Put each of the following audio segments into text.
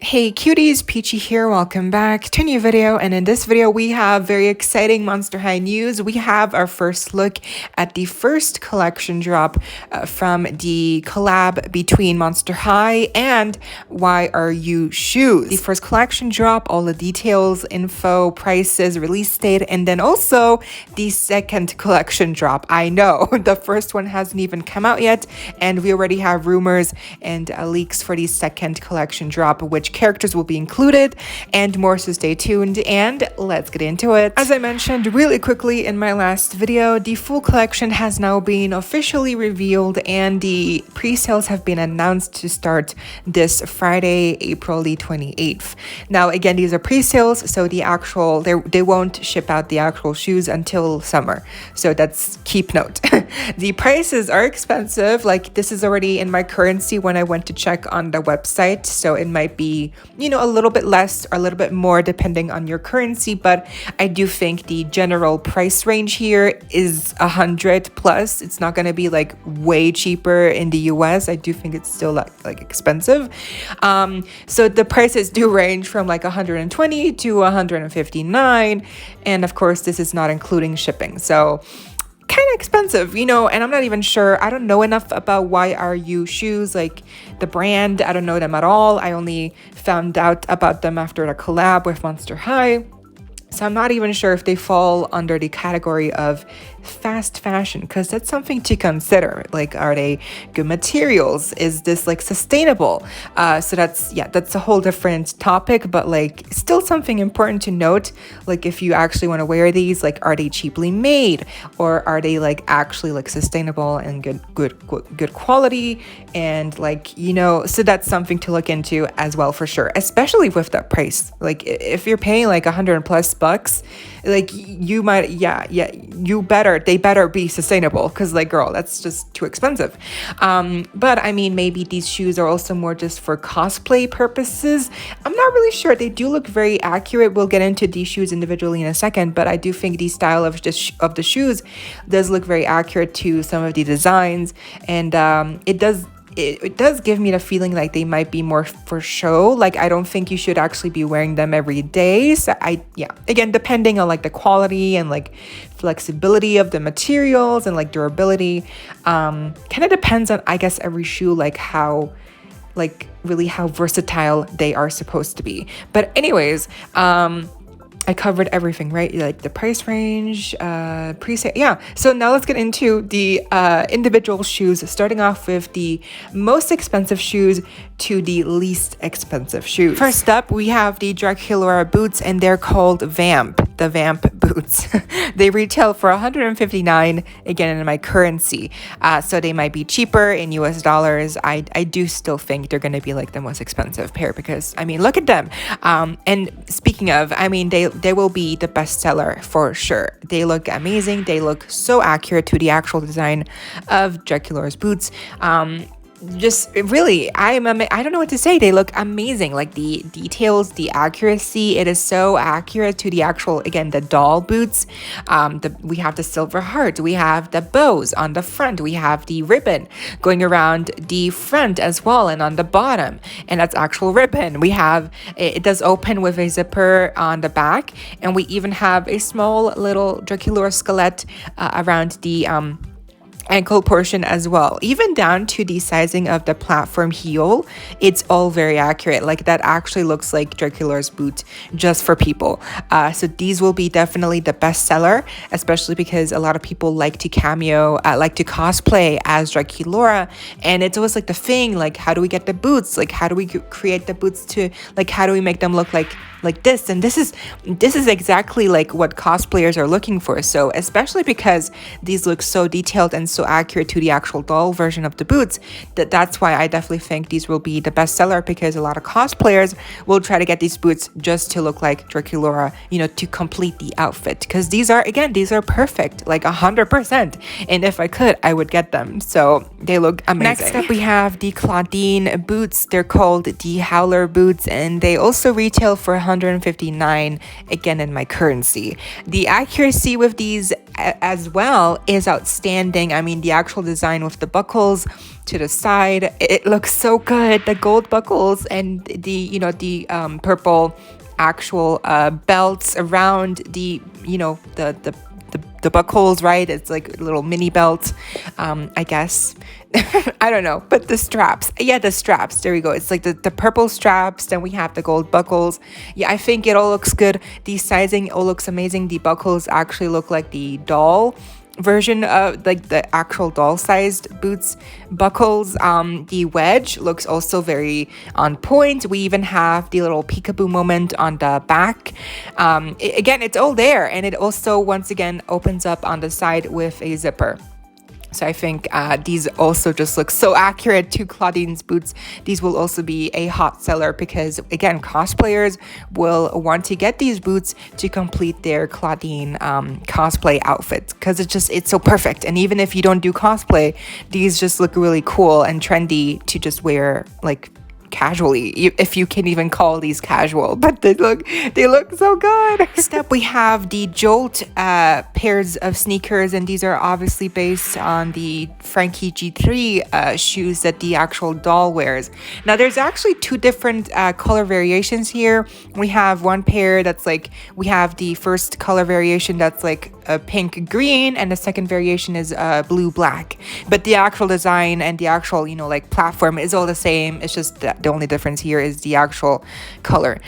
Hey cuties, PeachY here, welcome back to a new video, and in this video we have very exciting Monster High news. We have our first look at the first collection drop from the collab between Monster High and YRU shoes. The first collection drop, all the details, info, prices, release date, and then also the second collection drop. I know, the first one hasn't even come out yet, and we already have rumors and leaks for the second collection drop, which characters will be included and more, so stay tuned and let's get into it. As I mentioned really quickly in my last video, the full collection has now been officially revealed and the pre-sales have been announced to start this Friday, April the 28th. Now again, these are pre-sales, so the actual they won't ship out the actual shoes until summer, so that's keep note. The prices are expensive, like this is already in my currency when I went to check on the website, so it might be, you know, a little bit less or a little bit more depending on your currency, but I do think the general price range here is 100 plus. It's not going to be like way cheaper in the US. I do think it's still like expensive. So the prices do range from like 120 to 159, and of course this is not including shipping, so kind of expensive, you know. And I'm not even sure, I don't know enough about YRU shoes, like the brand. I don't know them at all. I only found out about them after the collab with Monster High, so I'm not even sure if they fall under the category of fast fashion, because that's something to consider. Like, are they good materials? Is this like sustainable? So that's a whole different topic, but like still something important to note. Like if you actually want to wear these, like are they cheaply made, or are they like actually like sustainable and good quality? And like, you know, so that's something to look into as well for sure, especially with that price. Like if you're paying like $100+, like you might, they better be sustainable, because like, girl, that's just too expensive. But I mean, maybe these shoes are also more just for cosplay purposes. I'm not really sure. They do look very accurate. We'll get into these shoes individually in a second, but I do think the style of the shoes does look very accurate to some of the designs, and it does give me the feeling like they might be more for show. Like I don't think you should actually be wearing them every day. So again, depending on like the quality and like flexibility of the materials and like durability, kind of depends on, I guess, every shoe, like how, like really how versatile they are supposed to be. But anyways, I covered everything, right? Like the price range, preset. Yeah. So now let's get into the individual shoes, starting off with the most expensive shoes to the least expensive shoes. First up, we have the Dracula boots, and they're called Vamp, the Vamp boots. They retail for $159, again in my currency. So they might be cheaper in US dollars. I do still think they're going to be like the most expensive pair, because I mean, look at them. And speaking of, I mean, they will be the best seller for sure. They look amazing. They look so accurate to the actual design of Dracula's boots. Just really, I don't know what to say. They look amazing. Like the details, the accuracy, it is so accurate to the actual, again, the doll boots. We have the silver heart, we have the bows on the front, we have the ribbon going around the front as well, and on the bottom, and that's actual ribbon. We have, it does open with a zipper on the back, and we even have a small little Dracula skeleton around the ankle portion as well, even down to the sizing of the platform heel. It's all very accurate. Like that actually looks like Dracula's boot just for people. So these will be definitely the best seller, especially because a lot of people like to cameo, like to cosplay as Dracula, and it's always like the thing, like how do we get the boots, like how do we create the boots to, like how do we make them look like this? And this is exactly like what cosplayers are looking for. So especially because these look so detailed and so accurate to the actual doll version of the boots, that's why I definitely think these will be the best seller, because a lot of cosplayers will try to get these boots just to look like Dracula, you know, to complete the outfit, because these are perfect, like 100%, and if I could, I would get them. So they look amazing. Next up, we have the Claudine boots. They're called the Howler boots, and they also retail for $159, again in my currency. The accuracy with these as well is outstanding. I mean, the actual design with the buckles to the side, it looks so good. The gold buckles and the, you know, the purple actual belts around the, you know, the buckles, right? It's like little mini belts, I guess. I don't know, but the straps, yeah, the straps, there we go. It's like the purple straps, then we have the gold buckles. Yeah, I think it all looks good. The sizing all looks amazing. The buckles actually look like the doll version of, like, the actual doll sized boots buckles. The wedge looks also very on point. We even have the little peekaboo moment on the back. Again, it's all there, and it also once again opens up on the side with a zipper. So I think these also just look so accurate to Claudine's boots. These will also be a hot seller because, again, cosplayers will want to get these boots to complete their Claudine cosplay outfits because it's so perfect. And even if you don't do cosplay, these just look really cool and trendy to just wear, like, casually, if you can even call these casual, but they look so good. Next up, we have the Jolt pairs of sneakers, and these are obviously based on the Frankie G3 shoes that the actual doll wears. Now, there's actually two different color variations here. We have one pair that's like, we have the first color variation that's like a pink green, and the second variation is blue black, but the actual design and the actual, you know, like, platform is all the same. It's just that the only difference here is the actual color.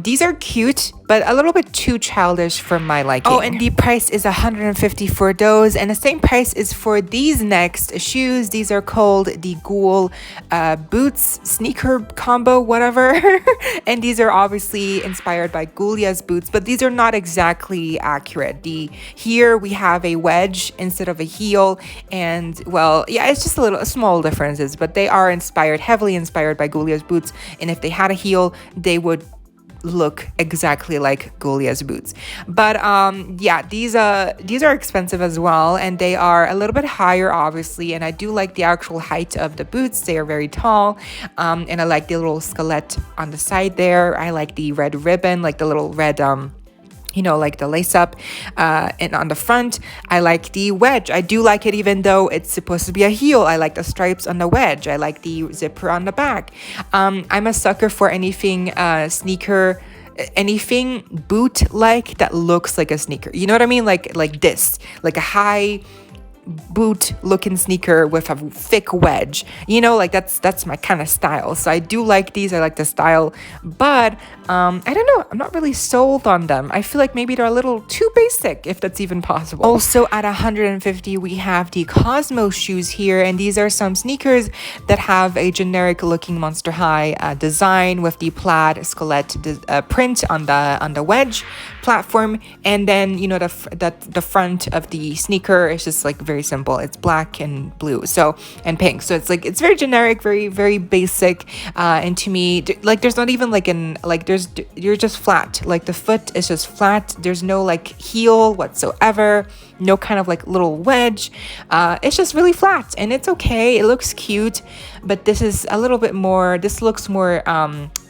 These are cute, but a little bit too childish for my liking. Oh, and the price is $150 for those, and the same price is for these next shoes. These are called the Ghoul boots sneaker combo, whatever. And these are obviously inspired by Ghoulia's boots, but these are not exactly accurate. Here we have a wedge instead of a heel, and, well, yeah, it's just a small differences, but they are heavily inspired by Ghoulia's boots, and if they had a heel, they would look exactly like Ghoulia's boots. But yeah, these are expensive as well, and they are a little bit higher, obviously, and I do like the actual height of the boots. They are very tall, and I like the little skeleton on the side there. I like the red ribbon, like the little red you know, like the lace up, and on the front, I like the wedge. I do like it, even though it's supposed to be a heel. I like the stripes on the wedge. I like the zipper on the back. I'm a sucker for anything sneaker, anything boot like that looks like a sneaker. You know what I mean? Like this, like a high boot looking sneaker with a thick wedge, you know, like that's my kind of style. So I do like these. I like the style, but I don't know, I'm not really sold on them. I feel like maybe they're a little too basic, if that's even possible. Also, at $150, we have the Cosmos shoes here, and these are some sneakers that have a generic looking Monster High design with the plaid skeleton print on the wedge platform, and then, you know, the front of the sneaker is just like very simple. It's black and blue, so, and pink, so it's like, it's very generic, very, very basic, and to me, like, there's not even like you're just flat, like the foot is just flat. There's no like heel whatsoever, no kind of like little wedge. It's just really flat, and it's okay. It looks cute, but this is a little bit more, this looks more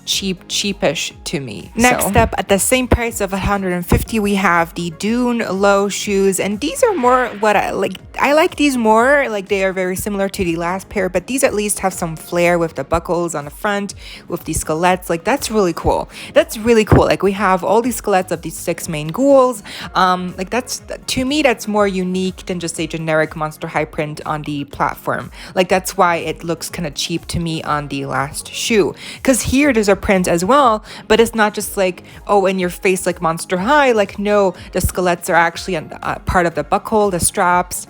cheapish to me. Next up, at the same price of $150, we have the Dune Low shoes, and these are more what I like. I like these more, like they are very similar to the last pair, but these at least have some flair with the buckles on the front, with the skeletons. Like, that's really cool. That's really cool. Like, we have all these skeletons of these 6 main ghouls. Like, that's, to me, that's more unique than just a generic Monster High print on the platform. Like, that's why it looks kind of cheap to me on the last shoe, because here there's a print as well, but it's not just like, oh, in your face like Monster High. Like, no, the skeletons are actually on part of the buckle, the straps,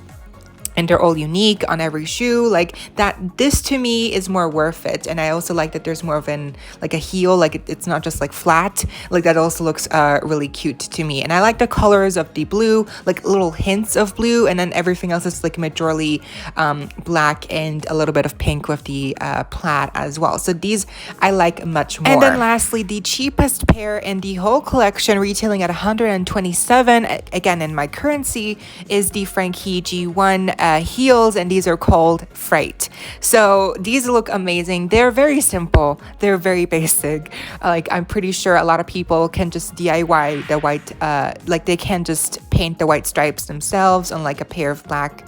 and they're all unique on every shoe. Like that, this to me is more worth it. And I also like that there's more of an, like a heel, like it's not just like flat. Like that also looks really cute to me. And I like the colors of the blue, like little hints of blue, and then everything else is like majorly black and a little bit of pink with the plaid as well. So these I like much more. And then lastly, the cheapest pair in the whole collection, retailing at $127, again in my currency, is the Frankie G1 heels, and these are called Fright. So these look amazing. They're very simple. They're very basic. Like, I'm pretty sure a lot of people can just DIY the white, like they can just paint the white stripes themselves on like a pair of black,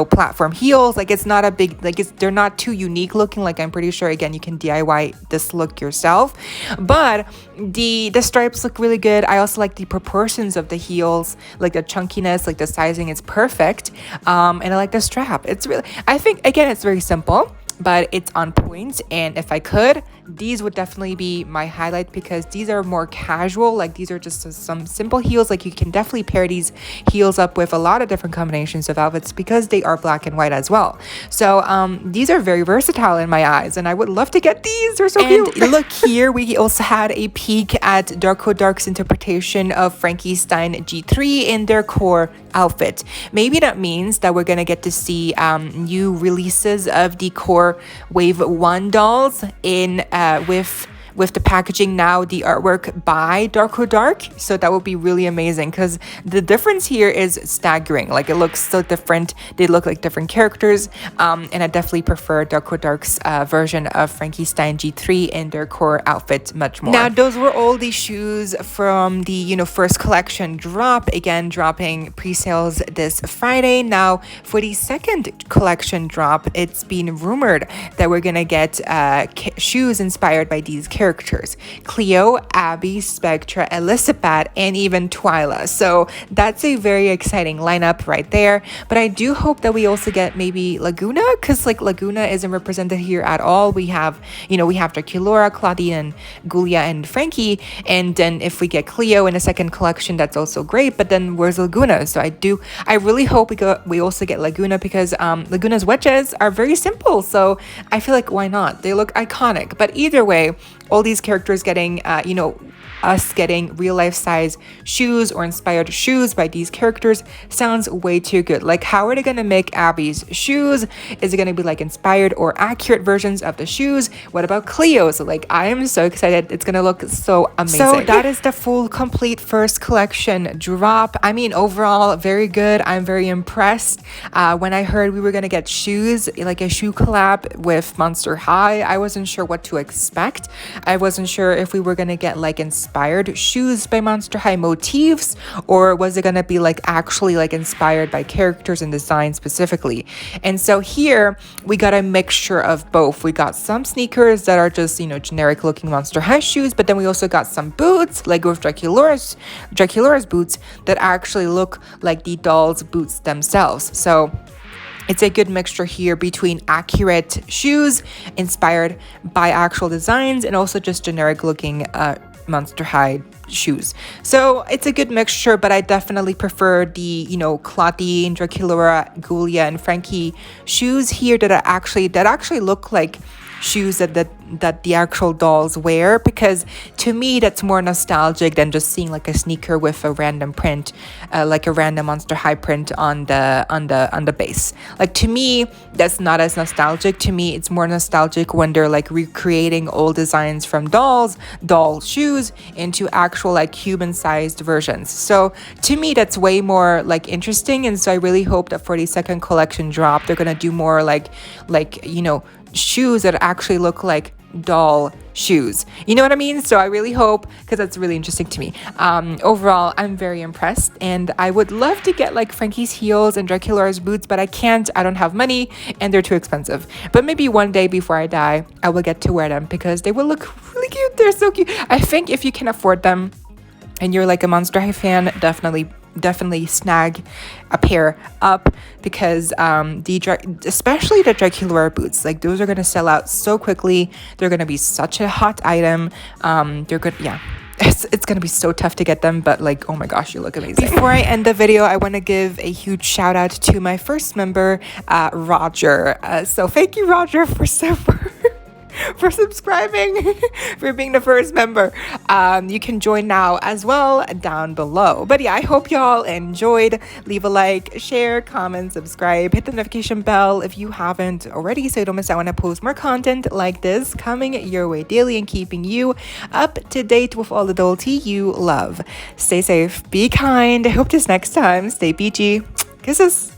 platform heels. Like, it's not a big, like, they're not too unique looking. Like, I'm pretty sure, again, you can DIY this look yourself, but the stripes look really good. I also like the proportions of the heels, like the chunkiness, like the sizing is perfect. And I like the strap. It's really, I think, again, it's very simple, but it's on point. And if I could, these would definitely be my highlight, because these are more casual. Like, these are just some simple heels. Like, you can definitely pair these heels up with a lot of different combinations of outfits, because they are black and white as well. So these are very versatile in my eyes, and I would love to get these. They're so cute. Look here, we also had a peek at Darko Dark's interpretation of Frankie Stein G3 in their core outfit. Maybe that means that we're gonna get to see new releases of the core Wave 1 dolls in with the packaging now, the artwork by Darko Dark. So that would be really amazing, because the difference here is staggering. Like, it looks so different. They look like different characters. And I definitely prefer Darko Dark's version of Frankenstein G3 in their core outfit much more. Now, those were all the shoes from the, first collection drop. Again, dropping pre-sales this Friday. Now, for the second collection drop, it's been rumored that we're gonna get shoes inspired by these characters. Cleo, Abby, Spectra, Elizabeth, and even Twyla. So that's a very exciting lineup right there. But I do hope that we also get maybe Laguna, because like Laguna isn't represented here at all. We have, we have Draculaura, Claudine, and Gulia, and Frankie. And then if we get Cleo in a second collection, that's also great. But then where's Laguna? So I really hope we also get Laguna, because Laguna's wedges are very simple. So I feel like, why not? They look iconic. But either way, all these characters getting, us getting real life size shoes or inspired shoes by these characters sounds way too good. Like, how are they gonna make Abby's shoes? Is it gonna be like inspired or accurate versions of the shoes? What about Cleo's? Like, I am so excited. It's gonna look so amazing. So that is the full complete first collection drop. I mean, overall, very good. I'm very impressed. When I heard we were gonna get shoes, like a shoe collab with Monster High, I wasn't sure what to expect. I wasn't sure if we were gonna get like inspired shoes by Monster High motifs, or was it gonna be like actually like inspired by characters and design specifically. And so here we got a mixture of both. We got some sneakers that are just generic looking Monster High shoes, but then we also got some boots, like with Draculaura's boots, that actually look like the doll's boots themselves. So it's a good mixture here between accurate shoes inspired by actual designs and also just generic looking Monster High shoes. So it's a good mixture, but I definitely prefer the Claudine, Draculaura, Gulia, and Frankie shoes here that actually look like shoes that the actual dolls wear, because to me that's more nostalgic than just seeing like a sneaker with a random print, like a random Monster High print on the base. Like, to me, that's not as nostalgic. To me, it's more nostalgic when they're like recreating old designs from doll shoes into actual like human-sized versions. So to me, that's way more like interesting. And so I really hope that for the second collection drop, they're gonna do more like shoes that actually look like doll shoes. You know what I mean? So I really hope, because that's really interesting to me. Overall, I'm very impressed, and I would love to get like Frankie's heels and Draculaura's boots, but I can't. I don't have money, and they're too expensive. But maybe one day before I die, I will get to wear them, because they will look really cute. They're so cute. I think if you can afford them and you're like a Monster High fan, definitely snag a pair up, because especially the Draculaura boots, like those are gonna sell out so quickly. They're gonna be such a hot item. They're good. Yeah. It's gonna be so tough to get them, but like, oh my gosh, you look amazing. Before I end the video, I want to give a huge shout out to my first member, Roger. So thank you, Roger, for subscribing, for being the first member. You can join now as well down below. But yeah, I hope y'all enjoyed. Leave a like, share, comment, subscribe, hit the notification bell if you haven't already, so you don't miss out when I post more content like this coming your way daily and keeping you up to date with all the doll tea you love. Stay safe, be kind. I hope this next time. Stay peachy. Kisses.